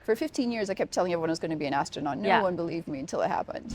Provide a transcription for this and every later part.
For 15 years, I kept telling everyone I was going to be an astronaut. No one believed me until it happened.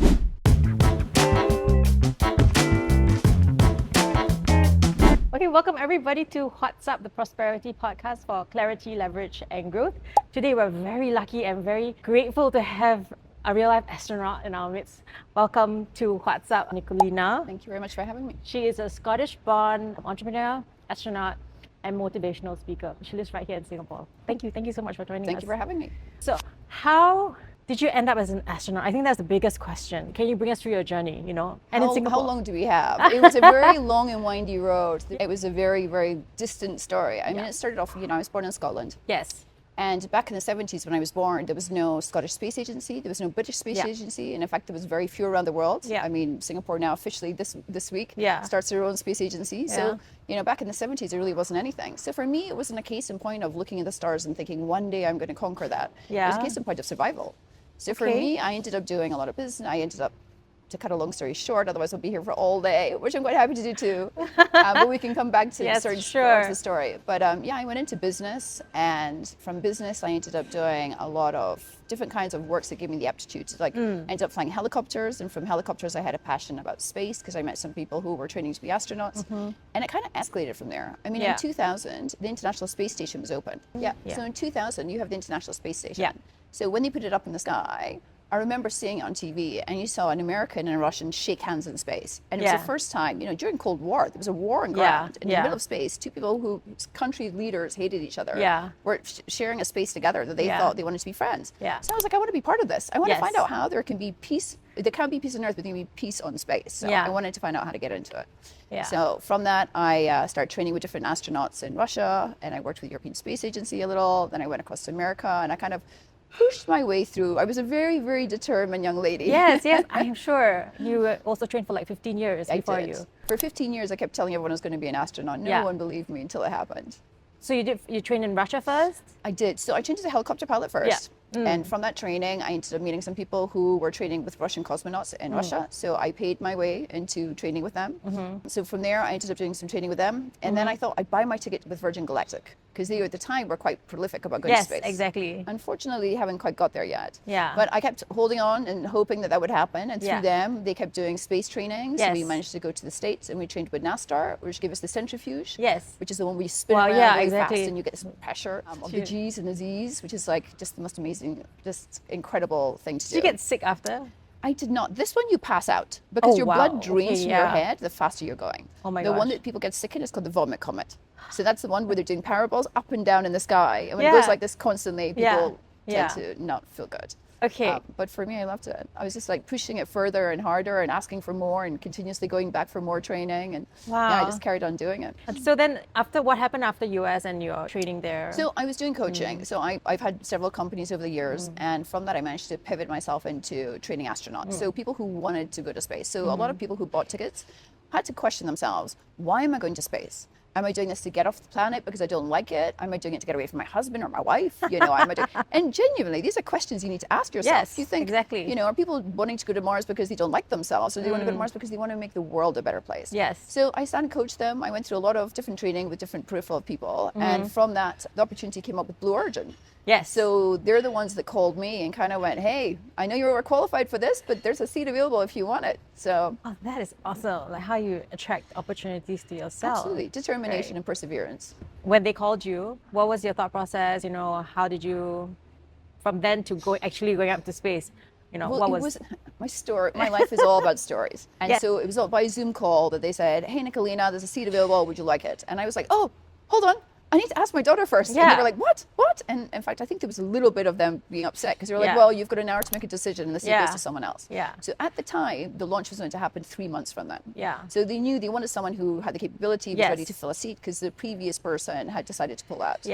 Okay, welcome everybody to What's Up, the Prosperity Podcast for clarity, leverage, and growth. Today, we're very lucky and very grateful to have a real-life astronaut in our midst. Welcome to What's Up, Nicolina. Thank you very much for having me. She is a Scottish-born entrepreneur, astronaut, and motivational speaker. She lives right here in Singapore. Thank you so much for joining us. Thank you for having me. So, how did you end up as an astronaut? I think that's the biggest question. Can you bring us through your journey, And in Singapore. How long do we have? It was a very long and windy road. It was a very, very distant story. I mean, it started off, I was born in Scotland. Yes. And back in the 70s when I was born, there was no Scottish Space Agency, there was no British Space Agency, and in fact there was very few around the world. I mean, Singapore now officially this week starts their own space agency. So, back in the 70s there really wasn't anything. So for me, it wasn't a case in point of looking at the stars and thinking one day I'm going to conquer that. It was a case in point of survival. So for me, I ended up doing a lot of business. I ended up, to cut a long story short, otherwise I'll be here for all day, which I'm quite happy to do too. But we can come back to certain parts of the story. But I went into business, and from business I ended up doing a lot of different kinds of works that gave me the aptitude to ended up flying helicopters, and from helicopters I had a passion about space because I met some people who were training to be astronauts, and it kind of escalated from there. I mean, in 2000, the International Space Station was open. So in 2000, you have the International Space Station. So when they put it up in the sky, I remember seeing it on TV, and you saw an American and a Russian shake hands in space. And it was the first time, during Cold War, there was a war on ground. In the middle of space, two people whose country leaders hated each other were sharing a space together that they thought they wanted to be friends. So I was like, I want to be part of this. I want to find out how there can be peace. There can't be peace on Earth, but there can be peace on space. So I wanted to find out how to get into it. So from that, I started training with different astronauts in Russia, and I worked with the European Space Agency a little. Then I went across to America, and I kind of pushed my way through. I was a very, very determined young lady. Yes, I'm sure. You were also trained for like 15 years before you. For 15 years, I kept telling everyone I was going to be an astronaut. No one believed me until it happened. So you trained in Russia first? I did. So I trained as a helicopter pilot first. And from that training, I ended up meeting some people who were training with Russian cosmonauts in Russia. So I paid my way into training with them. So from there, I ended up doing some training with them. And then I thought I'd buy my ticket with Virgin Galactic, because they at the time were quite prolific about going to space. Yes, exactly. Unfortunately, haven't quite got there yet. But I kept holding on and hoping that would happen. And through them, they kept doing space training. So we managed to go to the States, and we trained with NASTAR, which gave us the centrifuge. Which is the one where you spin around very fast, and you get this pressure of the G's and the Z's, which is like just the most amazing, just incredible thing to do. Did you get sick after? I did not. This one you pass out because your blood drains from your head the faster you're going. Oh my gosh. The one that people get sick in is called the vomit comet. So that's the one where they're doing parabols up and down in the sky. And when it goes like this constantly, people tend to not feel good. But for me, I loved it. I was just like pushing it further and harder and asking for more and continuously going back for more training. And I just carried on doing it. So then what happened after US and your training there? So I was doing coaching. So I've had several companies over the years. And from that, I managed to pivot myself into training astronauts. So people who wanted to go to space. So a lot of people who bought tickets had to question themselves, why am I going to space? Am I doing this to get off the planet because I don't like it? Am I doing it to get away from my husband or my wife? And genuinely, these are questions you need to ask yourself. Yes, you think, exactly. Are people wanting to go to Mars because they don't like themselves, or they want to go to Mars because they want to make the world a better place? Yes. So I started to coach them. I went through a lot of different training with different peripheral people. And from that, the opportunity came up with Blue Origin. Yes. So they're the ones that called me and kind of went, hey, I know you were qualified for this, but there's a seat available if you want it. So that is awesome. Like how you attract opportunities to yourself. Absolutely. Determination and perseverance. When they called you, what was your thought process? How did you, from then to going up to space? What was my story? My life is all about stories. And so it was all by a Zoom call that they said, hey, Nicolina, there's a seat available. Would you like it? And I was like, oh, hold on. I need to ask my daughter first. And they were like, what? And in fact, I think there was a little bit of them being upset because they were like, well, you've got an hour to make a decision and the seat goes to someone else. So at the time, the launch was going to happen 3 months from then. So they knew they wanted someone who had the capability, was ready to fill a seat because the previous person had decided to pull out.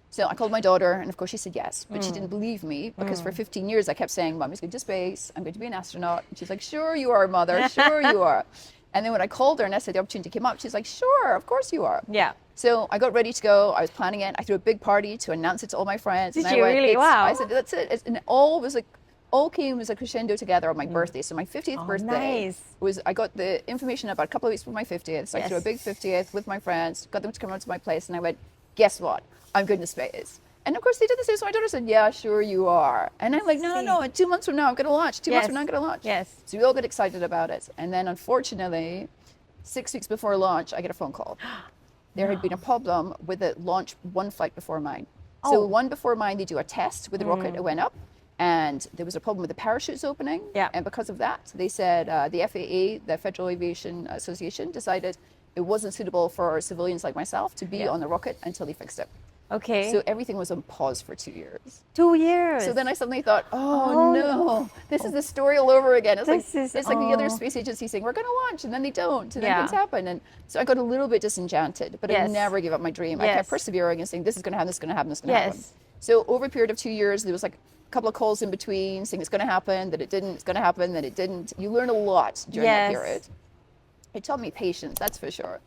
So I called my daughter, and of course she said yes, but she didn't believe me because for 15 years I kept saying, Mom is going to space, I'm going to be an astronaut. And she's like, sure you are, Mother, sure you are. And then when I called her and I said the opportunity came up, she's like, sure, of course you are. So I got ready to go. I was planning it. I threw a big party to announce it to all my friends. Did you really? Wow. I said, that's it. And it all came as a crescendo together on my birthday. So my 50th birthday was, I got the information about a couple of weeks before my 50th. So I threw a big 50th with my friends, got them to come around to my place. And I went, guess what? I'm going to space. And of course they did the same. So my daughter said, yeah, sure you are. And I'm like, no, 2 months from now I'm going to launch. 2 months from now I'm going to launch. Yes. So we all get excited about it. And then unfortunately, 6 weeks before launch, I get a phone call. There had been a problem with the launch one flight before mine. So one before mine, they do a test with the rocket. It went up. And there was a problem with the parachutes opening. Yeah. And because of that, they said the FAA, the Federal Aviation Association, decided it wasn't suitable for civilians like myself to be on the rocket until they fixed it. Okay. So everything was on pause for 2 years. 2 years. So then I suddenly thought, oh no, this is the story all over again. It's This like the other space agency saying, we're going to launch, and then they don't, and then things happen. And so I got a little bit disenchanted, but I never gave up my dream. I kept persevering and saying, this is going to happen, this is going to happen, this is going to happen. So over a period of 2 years, there was like a couple of calls in between saying it's going to happen, that it didn't, it's going to happen, that it didn't. You learn a lot during that period. It taught me patience, that's for sure.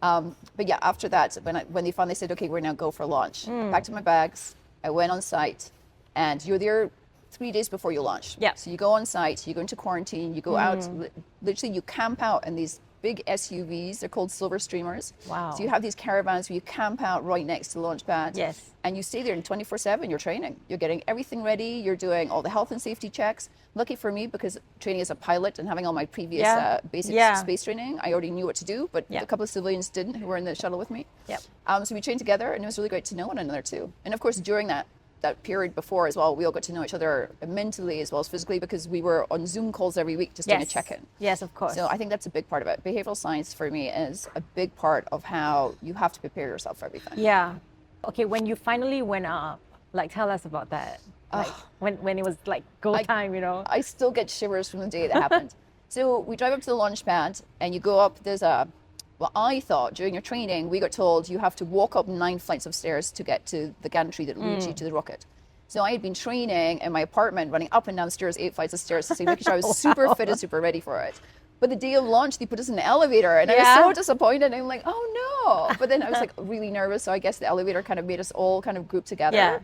But yeah, after that, when they finally said, okay, we're now go for launch, I packed up my bags, I went on site, and you're there 3 days before you launch. Yeah. So you go on site, you go into quarantine, you go out, literally you camp out in these big SUVs, they're called silver streamers. Wow. So you have these caravans where you camp out right next to the launch pad. Yes. And you stay there 24/7, you're training. You're getting everything ready, you're doing all the health and safety checks. Lucky for me, because training as a pilot and having all my previous basic space training, I already knew what to do, but a couple of civilians didn't who were in the shuttle with me. Yep. So we trained together, and it was really great to know one another too. And of course, during that period before as well, we all got to know each other mentally as well as physically, because we were on Zoom calls every week just doing a check-in. Yes, of course. So I think that's a big part of it. Behavioral science for me is a big part of how you have to prepare yourself for everything. Yeah. Okay, when you finally went up, like tell us about that. Like when it was like go time, you know. I still get shivers from the day that happened. So we drive up to the launch pad and you go up, well, I thought during your training, we got told you have to walk up 9 flights of stairs to get to the gantry that leads you to the rocket. So I had been training in my apartment, running up and down stairs, 8 flights of stairs, to making sure I was super fit and super ready for it. But the day of launch, they put us in the elevator, and I was so disappointed. I'm like, oh no! But then I was like really nervous, so I guess the elevator kind of made us all kind of group together. Yeah.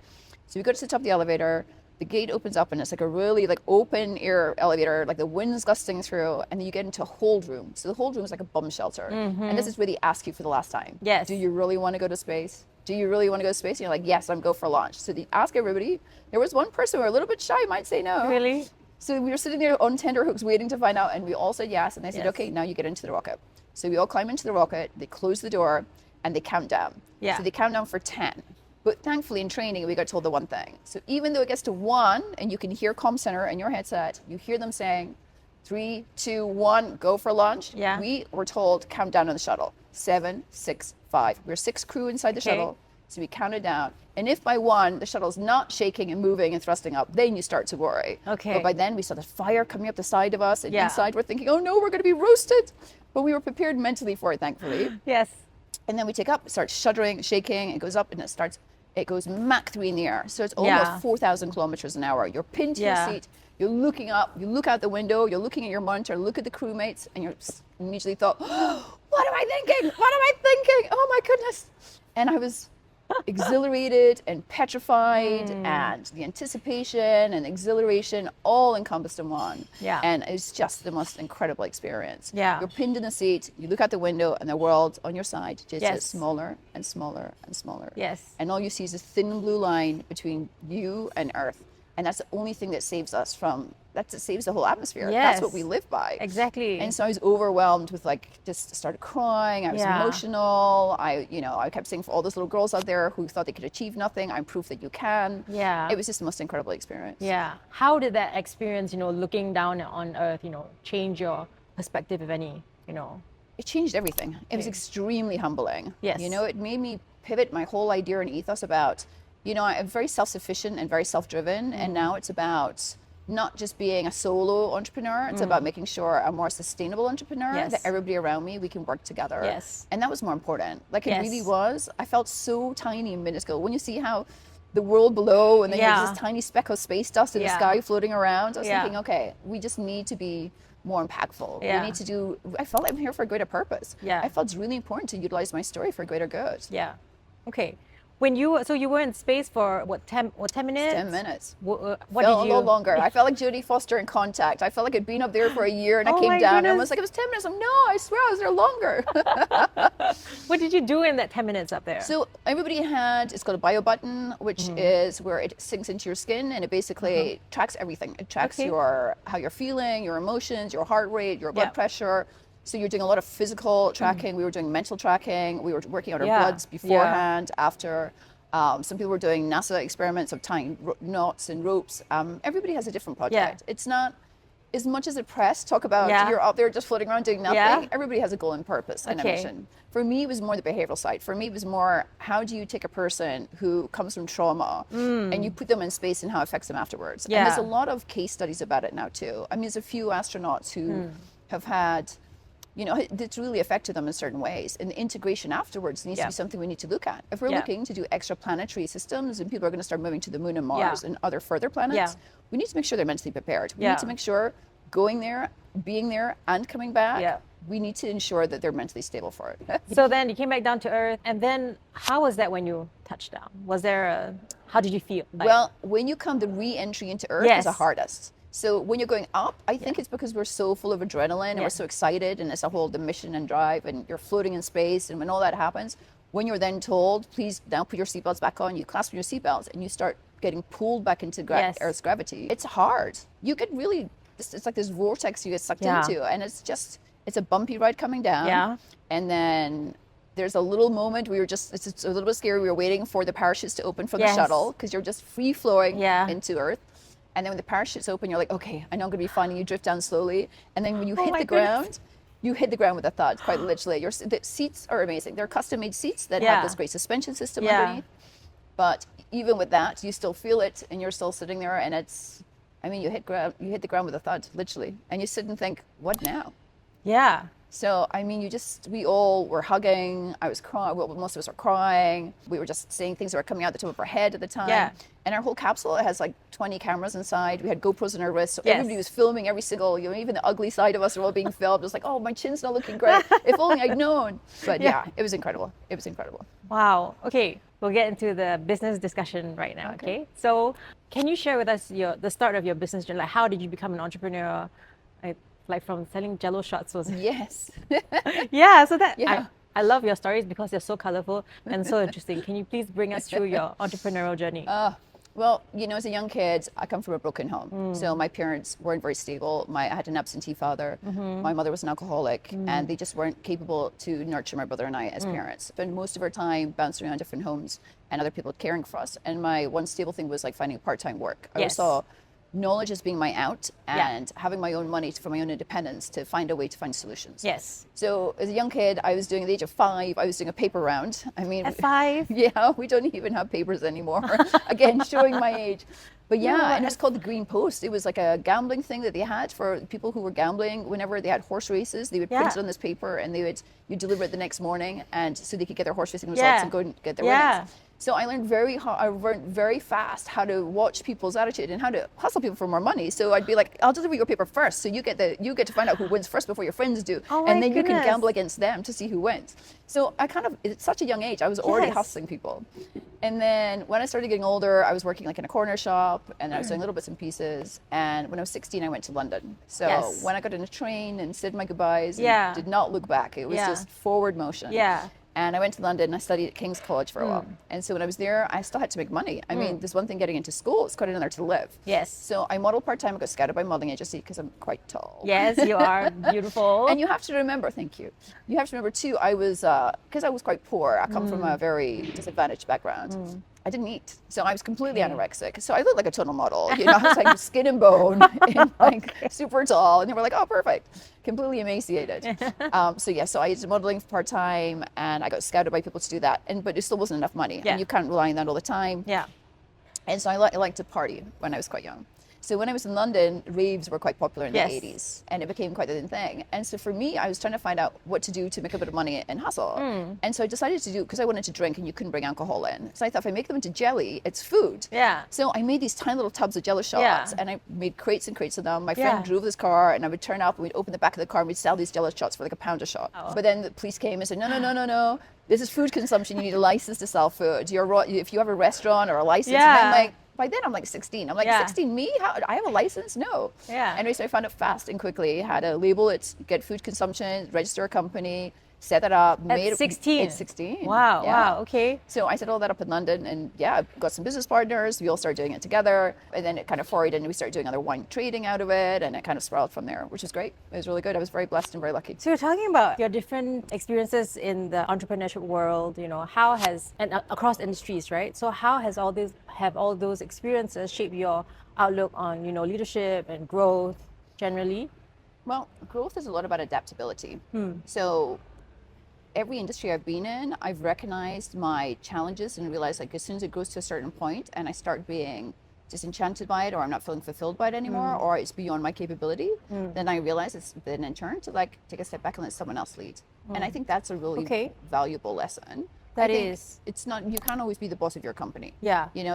So we go to the top of the elevator. The gate opens up, and it's like a really like open air elevator, like the wind's gusting through, and then you get into a hold room. So the hold room is like a bomb shelter, and this is where they ask you for the last time. Yes. Do you really want to go to space? Do you really want to go to space? And you're like, yes, I'm go for launch. So they ask everybody. There was one person who were a little bit shy, might say no. Really? So we were sitting there on tenterhooks waiting to find out, and we all said yes. And they said, okay, now you get into the rocket. So we all climb into the rocket, they close the door, and they count down. Yeah. So they count down for 10. But thankfully in training, we got told the one thing. So even though it gets to 1, and you can hear comm center in your headset, you hear them saying, 3, 2, 1, go for launch. Yeah. We were told count down on the shuttle. 7, 6, 5. We're 6 crew inside the shuttle. So we counted down. And if by 1, the shuttle's not shaking and moving and thrusting up, then you start to worry. Okay. But by then we saw the fire coming up the side of us, and inside we're thinking, oh no, we're going to be roasted. But we were prepared mentally for it, thankfully. Yes. And then we take up, it starts shuddering, shaking, it goes up, and it goes Mach 3 in the air. So it's almost 4,000 kilometers an hour. You're pinned to your seat, you're looking up, you look out the window, you're looking at your monitor, look at the crewmates, and you're immediately thought, oh, what am I thinking? What am I thinking? Oh my goodness. And I was exhilarated and petrified, and the anticipation and exhilaration all encompassed in one. Yeah. And it's just the most incredible experience. Yeah. You're pinned in the seat, you look out the window, and the world on your side just gets smaller and smaller and smaller. Yes. And all you see is a thin blue line between you and Earth. And that's the only thing that saves us from, that saves the whole atmosphere. Yes. That's what we live by. Exactly. And so I was overwhelmed with just started crying. I was emotional. I kept saying for all those little girls out there who thought they could achieve nothing, I'm proof that you can. Yeah. It was just the most incredible experience. Yeah. How did that experience, looking down on Earth, change your perspective, if any, It changed everything. It was extremely humbling. Yes. It made me pivot my whole idea and ethos about, I'm very self-sufficient and very self-driven. And now it's about not just being a solo entrepreneur, it's about making sure I'm more sustainable entrepreneur, that everybody around me, we can work together. Yes. And that was more important. Like it really was. I felt so tiny and minuscule. When you see how the world below and then there's this tiny speck of space dust in the sky floating around, I was thinking, okay, we just need to be more impactful. Yeah. We need to I felt I'm here for a greater purpose. Yeah. I felt it's really important to utilize my story for greater good. Yeah. Okay. So you were in space for what, 10 minutes? 10 minutes. What Felt did you? a little longer. I felt like Jodie Foster in Contact. I felt like I'd been up there for a year and I Oh came my down and I goodness. was like, it was 10 minutes. I'm no, I swear I was there longer. What did you do in that 10 minutes up there? So everybody it's got a bio button, which is where it sinks into your skin and it basically tracks everything. It tracks how you're feeling, your emotions, your heart rate, your blood pressure. So you're doing a lot of physical tracking. We were doing mental tracking. We were working out our bloods beforehand, after. Some people were doing NASA experiments of tying knots and ropes. Everybody has a different project. It's not as much as the press talk about you're out there just floating around doing nothing. Everybody has a goal and purpose and a mission. For me, it was more the behavioral side. For me, it was more, how do you take a person who comes from trauma and you put them in space and how it affects them afterwards? And there's a lot of case studies about it now too. I mean, there's a few astronauts who have had, it's really affected them in certain ways. And the integration afterwards needs to be something we need to look at. If we're looking to do extraplanetary systems and people are going to start moving to the moon and Mars and other further planets, we need to make sure they're mentally prepared. We need to make sure going there, being there and coming back, we need to ensure that they're mentally stable for it. So then you came back down to Earth, and then how was that when you touched down? How did you feel? Well, when you come, the re-entry into Earth is the hardest. So when you're going up, I think it's because we're so full of adrenaline and we're so excited and it's the mission and drive and you're floating in space, and when all that happens, when you're then told, please now put your seatbelts back on, you clasp your seatbelts and you start getting pulled back into Earth's gravity. It's hard. You get really, it's like this vortex you get sucked into, and it's a bumpy ride coming down. Yeah. And then there's a little moment it's a little bit scary. We were waiting for the parachutes to open from the shuttle because you're just free flowing into Earth. And then when the parachutes open, you're like, okay, I know I'm going to be fine. And you drift down slowly. And then when you hit the ground, you hit the ground with a thud, quite literally. The seats are amazing. They're custom-made seats that have this great suspension system underneath. But even with that, you still feel it, and you're still sitting there. And you hit the ground with a thud, literally. And you sit and think, what now? Yeah. So, we all were hugging. I was crying. Well, most of us were crying. We were just saying things that were coming out the top of our head at the time. Yeah. And our whole capsule, it has like 20 cameras inside. We had GoPros on our wrists. So everybody was filming every single, even the ugly side of us are all being filmed. It was like, oh, my chin's not looking great. If only I'd known. But it was incredible. It was incredible. Wow. Okay. We'll get into the business discussion right now. Okay. So can you share with us the start of your business journey? Like, how did you become an entrepreneur? Like from selling Jello shots was yes. I love your stories because they're so colorful and so interesting. Can you please bring us through your entrepreneurial journey? Well, as a young kid, I come from a broken home. So my parents weren't very stable. I had an absentee father. My mother was an alcoholic, and they just weren't capable to nurture my brother and I as parents. Spent most of our time bouncing around different homes and other people caring for us. And my one stable thing was like finding part-time work. I always saw knowledge as being my out and having my own money for my own independence to find a way to find solutions. Yes. So as a young kid, I was doing, at the age of 5, I was doing a paper round. At 5? Yeah, we don't even have papers anymore. Again, showing my age. But and it's called the Green Post. It was like a gambling thing that they had for people who were gambling. Whenever they had horse races, they would print it on this paper and you deliver it the next morning, and so they could get their horse racing results and go and get their winnings. So I learned very fast how to watch people's attitude and how to hustle people for more money. So I'd be like, I'll deliver your paper first, so you get to find out who wins first before your friends do, and then you can gamble against them to see who wins. So at such a young age, I was already hustling people. And then when I started getting older, I was working like in a corner shop, and I was doing little bits and pieces. And when I was 16, I went to London. So when I got on a train and said my goodbyes, and did not look back. It was just forward motion. Yeah. And I went to London and I studied at King's College for a while. And so when I was there, I still had to make money. I mean, there's one thing getting into school, it's quite another to live. Yes. So I modeled part-time. I got scouted by a modeling agency because I'm quite tall. Yes, you are beautiful. And you have to remember, thank you. You have to remember too, I was, because I was quite poor. I come from a very disadvantaged background. I didn't eat. So I was completely anorexic. So I looked like a total model, I was like skin and bone and like super tall. And they were like, oh, perfect. Completely emaciated. So I did modeling part-time and I got scouted by people to do that. But it still wasn't enough money. And you can't rely on that all the time. Yeah. And so I liked to party when I was quite young. So when I was in London, raves were quite popular in the 80s, and it became quite a thing. And so for me, I was trying to find out what to do to make a bit of money and hustle. And so I decided to do, because I wanted to drink and you couldn't bring alcohol in. So I thought if I make them into jelly, it's food. Yeah. So I made these tiny little tubs of Jello shots, and I made crates and crates of them. My friend drove this car, and I would turn up and we'd open the back of the car and we'd sell these Jello shots for like £1 a shot. But then the police came and said, no. this is food consumption. You need a license to sell food. If you have a restaurant or a license, and I'm like, by then I'm like 16. I'm like, 16, me? How, I have a license? No. Anyway, so I found it fast and quickly. Had to label it, get food consumption, register a company, set it up. At 16? At 16. Wow, wow, okay. So I set all that up in London, and got some business partners. We all started doing it together, and then it kind of forayed, and we started doing other wine trading out of it, and it kind of spiraled from there, which was great. It was really good. I was very blessed and very lucky. So you're talking about your different experiences in the entrepreneurship world, how has, and across industries, right? So how has all those experiences shaped your outlook on, leadership and growth generally? Well, growth is a lot about adaptability. So every industry I've been in, I've recognized my challenges and realized, like, as soon as it goes to a certain point and I start being disenchanted by it, or I'm not feeling fulfilled by it anymore, or it's beyond my capability, then I realize it's then in turn to like take a step back and let someone else lead. And I think that's a really valuable lesson. It's not, you can't always be the boss of your company.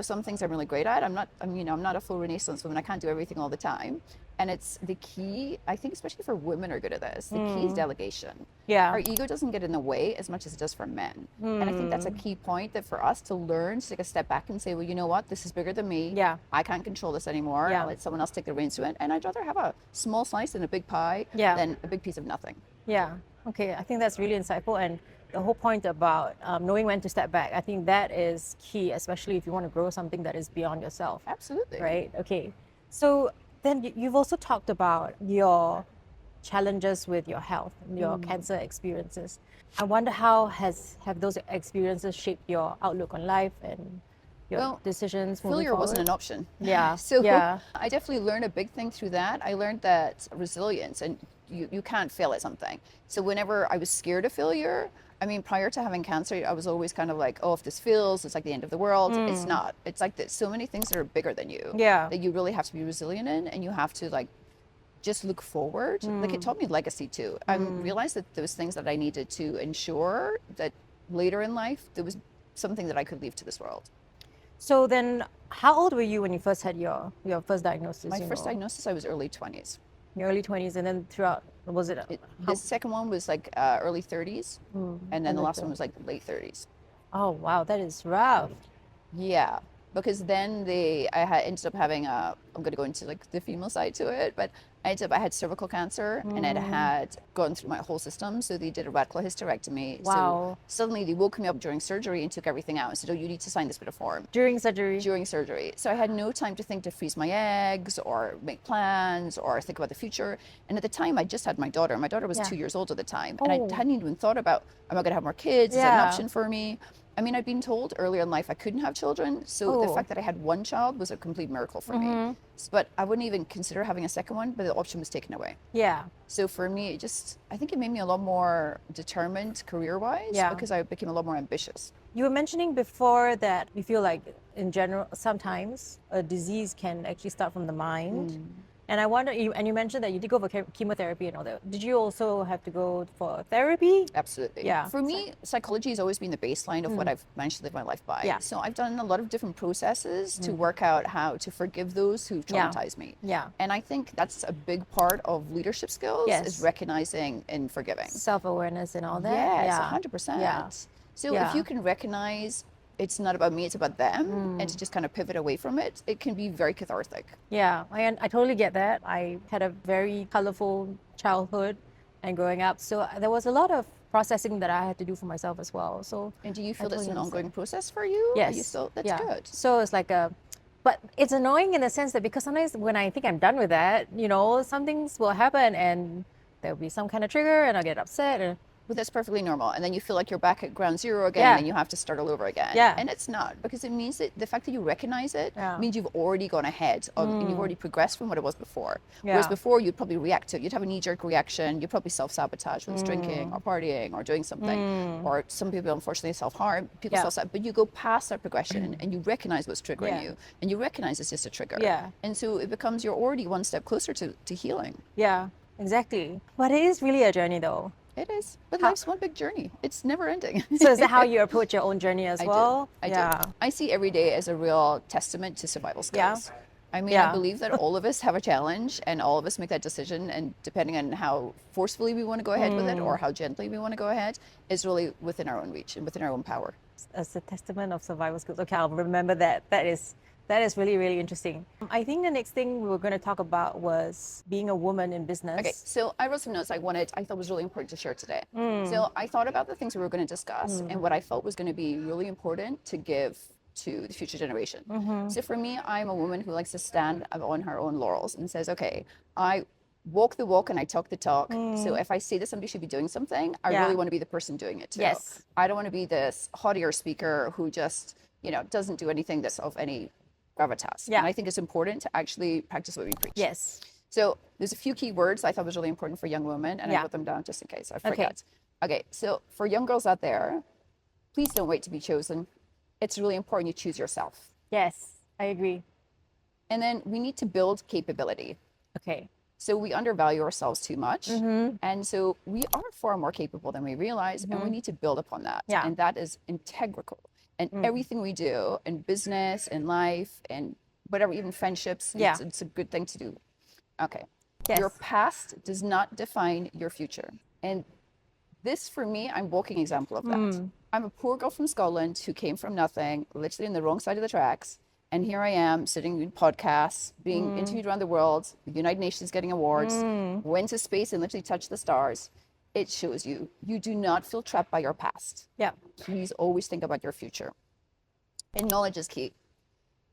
Some things I'm really great at. I'm not a full Renaissance woman. I can't do everything all the time. And it's the key, I think, especially for women are good at this, the key is delegation. Our ego doesn't get in the way as much as it does for men. And I think that's a key point, that for us to learn to take a step back and say, well, you know what, this is bigger than me. I can't control this anymore. I'll let someone else take the reins to it. And I'd rather have a small slice and a big pie than a big piece of nothing. Okay, I think that's really insightful. And the whole point about knowing when to step back, I think that is key, especially if you want to grow something that is beyond yourself. Absolutely. Right? Okay. So then you've also talked about your challenges with your health, your cancer experiences. I wonder how have those experiences shaped your outlook on life and your decisions moving failure forward? Wasn't an option. So I definitely learned a big thing through that. I learned that resilience, and you can't fail at something. So whenever I was scared of failure, prior to having cancer, I was always kind of like, oh, if this fails, it's like the end of the world. It's not. It's like so many things that are bigger than you that you really have to be resilient in, and you have to like just look forward. Like, it taught me legacy too. I realized that there was things that I needed to ensure that later in life there was something that I could leave to this world. So then, how old were you when you first had your first diagnosis? My first diagnosis, I was early 20s. Your early 20s, and then throughout, was it? The second one was like early 30s, and then the last one was like late 30s. Oh wow, that is rough. Yeah, because then I ended up having I'm going to go into like the female side to it, but I had cervical cancer, and it had gone through my whole system. So they did a radical hysterectomy. Wow. So suddenly they woke me up during surgery and took everything out and said, oh, you need to sign this bit of form. During surgery? During surgery. So I had no time to think to freeze my eggs or make plans or think about the future. And at the time, I just had my daughter. My daughter was 2 years old at the time. And I hadn't even thought about, am I going to have more kids? Is that an option for me? I'd been told earlier in life I couldn't have children, so the fact that I had one child was a complete miracle for me. But I wouldn't even consider having a second one, but the option was taken away. So for me, I think it made me a lot more determined career-wise, because I became a lot more ambitious. You were mentioning before that you feel like, in general, sometimes a disease can actually start from the mind. And I wonder, and you mentioned that you did go for chemotherapy and all that. Did you also have to go for therapy? Absolutely. For me, psychology has always been the baseline of what I've managed to live my life by. So I've done a lot of different processes to work out how to forgive those who traumatized me. And I think that's a big part of leadership skills, is recognizing and forgiving. Self-awareness and all that. Yes, 100%. So if you can recognize it's not about me, it's about them, and to just kind of pivot away from it, it can be very cathartic. I totally get that. I had a very colorful childhood and growing up, so there was a lot of processing that I had to do for myself as well. So, and do you feel that's an ongoing process for you? Yes. That's good. So it's like but it's annoying in the sense that, because sometimes when I think I'm done with that, some things will happen and there'll be some kind of trigger and I'll get upset. But that's perfectly normal. And then you feel like you're back at ground zero again and you have to start all over again. And it's not, because it means that the fact that you recognize it means you've already gone ahead and you've already progressed from what it was before. Whereas before you'd probably react to it. You'd have a knee-jerk reaction. You'd probably self-sabotage, whether it's drinking or partying or doing something. Or some people, unfortunately, self-harm. People self-sabotage. But you go past that progression and you recognize what's triggering you. And you recognize it's just a trigger. And so it becomes, you're already one step closer to healing. Yeah, exactly. But it is really a journey though. It is, but life's one big journey. It's never ending. So is that how you approach your own journey as well? I do. I see every day as a real testament to survival skills. I mean, I believe that all of us have a challenge and all of us make that decision. And depending on how forcefully we want to go ahead with it or how gently we want to go ahead is really within our own reach and within our own power. As a testament of survival skills. Okay, I'll remember that. That is really, really interesting. I think the next thing we were going to talk about was being a woman in business. Okay, so I wrote some notes I thought was really important to share today. So I thought about the things we were going to discuss and what I felt was going to be really important to give to the future generation. So for me, I'm a woman who likes to stand on her own laurels and says, okay, I walk the walk and I talk the talk. So if I say that somebody should be doing something, I really want to be the person doing it too. Yes. I don't want to be this haughtier speaker who just, doesn't do anything that's of any gravitas. Yeah. And I think it's important to actually practice what we preach. Yes. So there's a few key words I thought was really important for young women, and I wrote them down just in case I forget. Okay, so for young girls out there, please don't wait to be chosen. It's really important you choose yourself. Yes, I agree. And then we need to build capability. Okay. So we undervalue ourselves too much. And so we are far more capable than we realize, and we need to build upon that. Yeah. And that is integral. And everything we do in business, in life, and whatever, even friendships, it's a good thing to do. Okay. Yes. Your past does not define your future. And this, for me, I'm a walking example of that. I'm a poor girl from Scotland who came from nothing, literally on the wrong side of the tracks. And here I am sitting in podcasts, being interviewed around the world, the United Nations getting awards, went to space and literally touched the stars. It shows you do not feel trapped by your past. Yeah. Please always think about your future. And knowledge is key.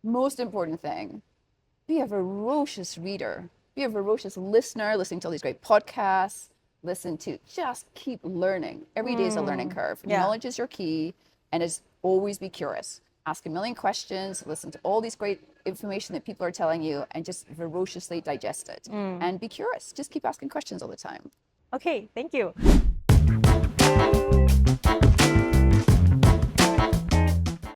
Most important thing, be a ferocious reader. Be a ferocious listener, listening to all these great podcasts. Just keep learning. Every day is a learning curve. Yeah. Knowledge is your key, and always be curious. Ask a million questions, listen to all these great information that people are telling you, and just ferociously digest it. And be curious. Just keep asking questions all the time. Okay, thank you.